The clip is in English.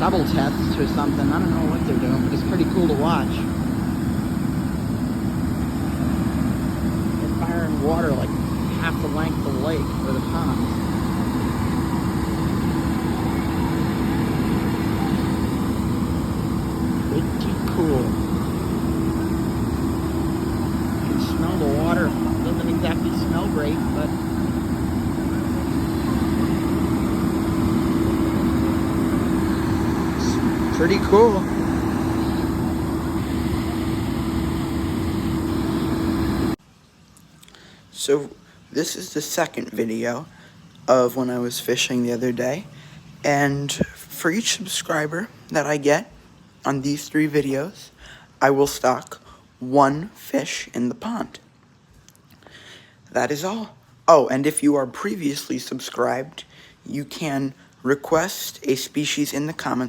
double tests or something. I don't know what they're doing, but it's pretty cool to watch. They're firing water like half the length of the lake or the pond. Pretty cool. You can smell the water. Doesn't exactly smell great, but it's pretty cool. So this is the second video of when I was fishing the other day, and for each subscriber that I get on these 3 videos, I will stock 1 fish in the pond. That is all. Oh, and if you are previously subscribed, you can request a species in the comments